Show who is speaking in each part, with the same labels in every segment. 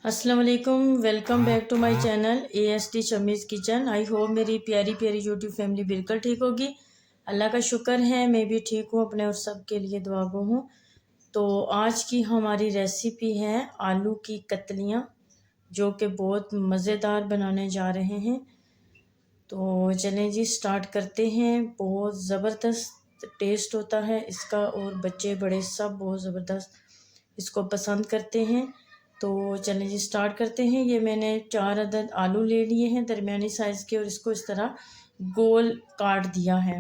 Speaker 1: अस्सलाम वालेकुम। Welcome back to my channel AST Shamiz kitchen. I hope मेरी प्यारी प्यारी यूट्यूब फैमिली बिल्कुल ठीक होगी। अल्लाह का शुक्र है मैं भी ठीक हूँ, अपने और सब के लिए दुआ गो हूँ। तो आज की हमारी रेसिपी है आलू की कतलियाँ, जो कि बहुत मज़ेदार बनाने जा रहे हैं। तो चलें जी स्टार्ट करते हैं। बहुत ज़बरदस्त टेस्ट होता है इसका और बच्चे बड़े सब बहुत ज़बरदस्त इसको पसंद करते हैं। तो चलें जी स्टार्ट करते हैं। ये मैंने 4 अदद आलू ले लिए हैं दरमियानी साइज़ के और इसको इस तरह गोल काट दिया है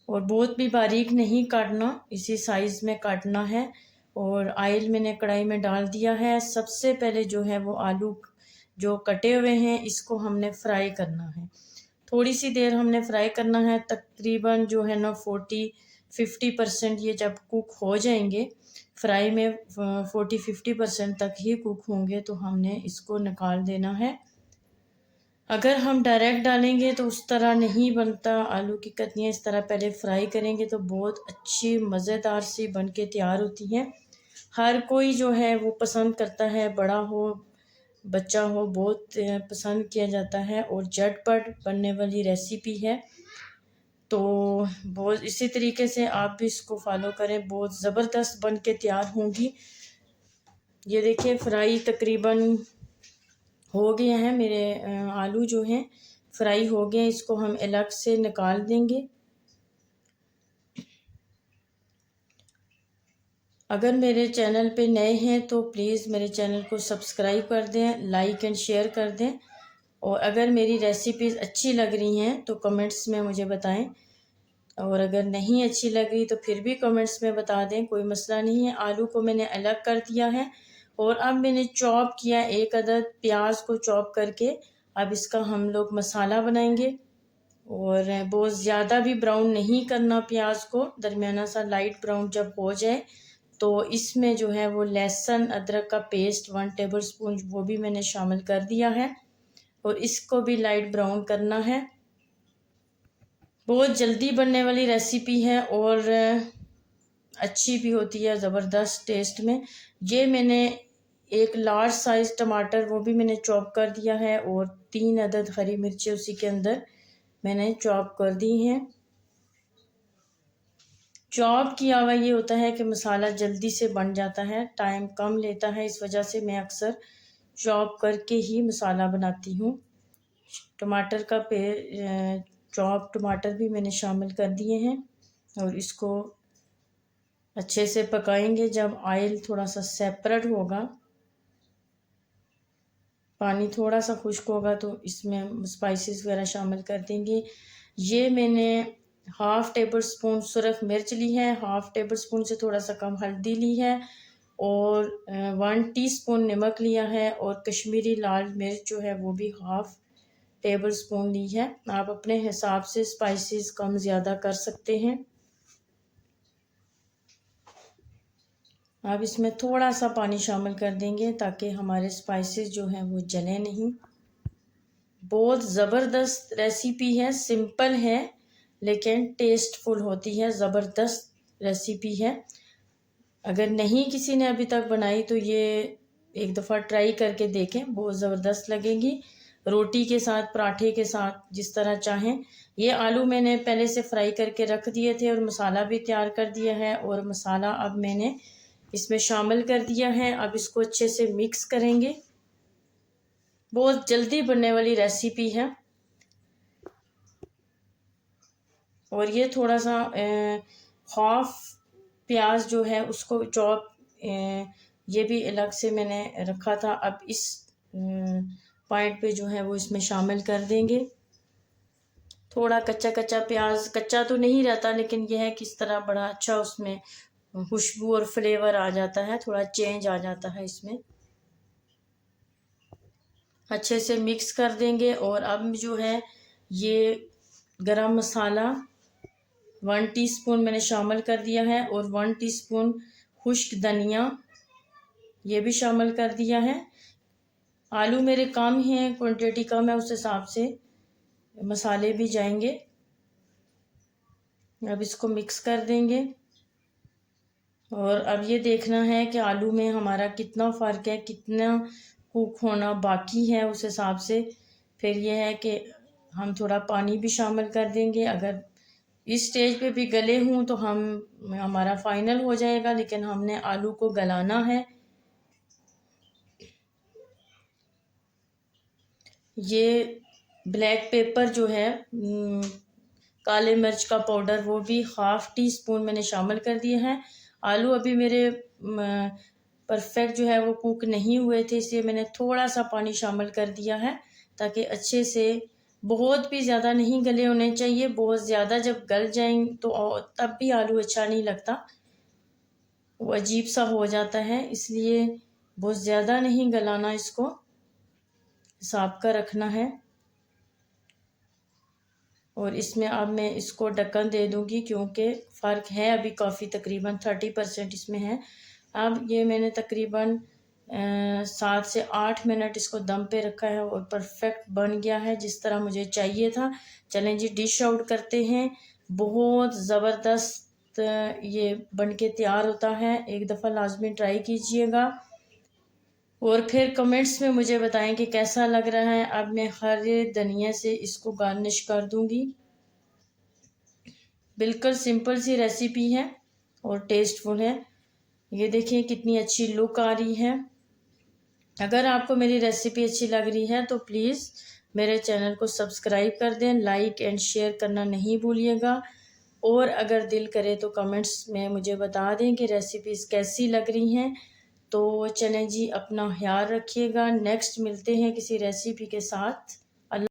Speaker 1: और बहुत भी बारीक नहीं काटना, इसी साइज़ में काटना है। और ऑयल मैंने कढ़ाई में डाल दिया है। सबसे पहले जो है वो आलू जो कटे हुए हैं इसको हमने फ्राई करना है। थोड़ी सी देर हमने फ्राई करना है, तकरीबन जो है ना 40-50% ये जब कुक हो जाएंगे, फ्राई में 40-50% तक ही कुक होंगे तो हमने इसको निकाल देना है। अगर हम डायरेक्ट डालेंगे तो उस तरह नहीं बनता। आलू की कतलियाँ इस तरह पहले फ्राई करेंगे तो बहुत अच्छी मज़ेदार सी बन के तैयार होती हैं। हर कोई जो है वो पसंद करता है, बड़ा हो बच्चा हो, बहुत पसंद किया जाता है और झटपट बनने वाली रेसिपी है। तो बहुत इसी तरीके से आप भी इसको फॉलो करें, बहुत ज़बरदस्त बन के तैयार होंगी। ये देखिए फ्राई तकरीबन हो गए हैं मेरे आलू जो हैं फ्राई हो गए। इसको हम अलग से निकाल देंगे। अगर मेरे चैनल पे नए हैं तो प्लीज़ मेरे चैनल को सब्सक्राइब कर दें, लाइक एंड शेयर कर दें। और अगर मेरी रेसिपीज़ अच्छी लग रही हैं तो कमेंट्स में मुझे बताएं, और अगर नहीं अच्छी लग रही तो फिर भी कमेंट्स में बता दें, कोई मसला नहीं है। आलू को मैंने अलग कर दिया है और अब मैंने चॉप किया 1 अदद प्याज को चॉप करके। अब इसका हम लोग मसाला बनाएंगे और बहुत ज़्यादा भी ब्राउन नहीं करना प्याज को, दरमियाना सा लाइट ब्राउन जब हो जाए तो इसमें जो है वो लहसुन अदरक का पेस्ट 1 टेबल स्पून वो भी मैंने शामिल कर दिया है और इसको भी लाइट ब्राउन करना है। बहुत जल्दी बनने वाली रेसिपी है और अच्छी भी होती है, ज़बरदस्त टेस्ट में। ये मैंने एक लार्ज साइज़ टमाटर वो भी मैंने चॉप कर दिया है और 3 अदद हरी मिर्ची उसी के अंदर मैंने चॉप कर दी हैं। चॉप किया हुआ ये होता है कि मसाला जल्दी से बन जाता है, टाइम कम लेता है, इस वजह से मैं अक्सर चॉप करके ही मसाला बनाती हूँ। टमाटर का चॉप टमाटर भी मैंने शामिल कर दिए हैं और इसको अच्छे से पकाएंगे। जब ऑयल थोड़ा सा सेपरेट होगा, पानी थोड़ा सा खुश्क होगा तो इसमें स्पाइसेस वगैरह शामिल कर देंगे। ये मैंने हाफ़ टेबल स्पून सुरख मिर्च ली है, हाफ़ टेबल स्पून से थोड़ा सा कम हल्दी ली है और 1 टीस्पून नमक लिया है और कश्मीरी लाल मिर्च जो है वो भी हाफ़ टेबल स्पून ली है। आप अपने हिसाब से स्पाइसेस कम ज़्यादा कर सकते हैं। अब इसमें थोड़ा सा पानी शामिल कर देंगे ताकि हमारे स्पाइसेस जो हैं वो जले नहीं। बहुत ज़बरदस्त रेसिपी है, सिंपल है लेकिन टेस्टफुल होती है, ज़बरदस्त रेसिपी है। अगर नहीं किसी ने अभी तक बनाई तो ये एक दफ़ा ट्राई करके देखें, बहुत ज़बरदस्त लगेगी। रोटी के साथ, पराठे के साथ, जिस तरह चाहें। ये आलू मैंने पहले से फ्राई करके रख दिए थे और मसाला भी तैयार कर दिया है और मसाला अब मैंने इसमें शामिल कर दिया है। अब इसको अच्छे से मिक्स करेंगे। बहुत जल्दी बनने वाली रेसिपी है और ये थोड़ा सा हाफ प्याज जो है उसको चॉप ये भी अलग से मैंने रखा था। अब इस पॉइंट पे जो है वो इसमें शामिल कर देंगे। थोड़ा कच्चा कच्चा प्याज, कच्चा तो नहीं रहता लेकिन यह है किस तरह बड़ा अच्छा उसमें खुशबू और फ्लेवर आ जाता है, थोड़ा चेंज आ जाता है इसमें। अच्छे से मिक्स कर देंगे और अब जो है ये गरम मसाला 1 टीस्पून मैंने शामिल कर दिया है और 1 टीस्पून खुश्क धनिया ये भी शामिल कर दिया है। आलू मेरे कम हैं, क्वांटिटी कम है, उस हिसाब से मसाले भी जाएंगे। अब इसको मिक्स कर देंगे और अब ये देखना है कि आलू में हमारा कितना फ़र्क है, कितना कुक होना बाकी है उस हिसाब से फिर यह है कि हम थोड़ा पानी भी शामिल कर देंगे। अगर इस स्टेज पे भी गले हों तो हमारा फाइनल हो जाएगा, लेकिन हमने आलू को गलाना है। ये ब्लैक पेपर जो है, काले मिर्च का पाउडर, वो भी हाफ़ टी स्पून मैंने शामिल कर दिया है। आलू अभी मेरे परफेक्ट जो है वो कुक नहीं हुए थे, इसलिए मैंने थोड़ा सा पानी शामिल कर दिया है ताकि अच्छे से, बहुत भी ज़्यादा नहीं गले होने चाहिए। बहुत ज़्यादा जब गल जाएं तो तब भी आलू अच्छा नहीं लगता, वो अजीब सा हो जाता है। इसलिए बहुत ज़्यादा नहीं गलाना, इसको हिसाब का रखना है। और इसमें अब मैं इसको ढक्कन दे दूंगी क्योंकि फ़र्क है अभी काफ़ी, तकरीबन 30% इसमें है। अब ये मैंने तकरीबन 7 से 8 मिनट इसको दम पे रखा है और परफेक्ट बन गया है जिस तरह मुझे चाहिए था। चलें जी, डिश आउट करते हैं। बहुत ज़बरदस्त ये बन के तैयार होता है, एक दफ़ा लाजमी ट्राई कीजिएगा और फिर कमेंट्स में मुझे बताएं कि कैसा लग रहा है। अब मैं हरे धनिया से इसको गार्निश कर दूंगी। बिल्कुल सिंपल सी रेसिपी है और टेस्टफुल है। ये देखिए कितनी अच्छी लुक आ रही है। अगर आपको मेरी रेसिपी अच्छी लग रही है तो प्लीज़ मेरे चैनल को सब्सक्राइब कर दें, लाइक एंड शेयर करना नहीं भूलिएगा। और अगर दिल करे तो कमेंट्स में मुझे बता दें कि रेसिपीज़ कैसी लग रही हैं। तो चलें जी, अपना ख्याल रखिएगा। नेक्स्ट मिलते हैं किसी रेसिपी के साथ।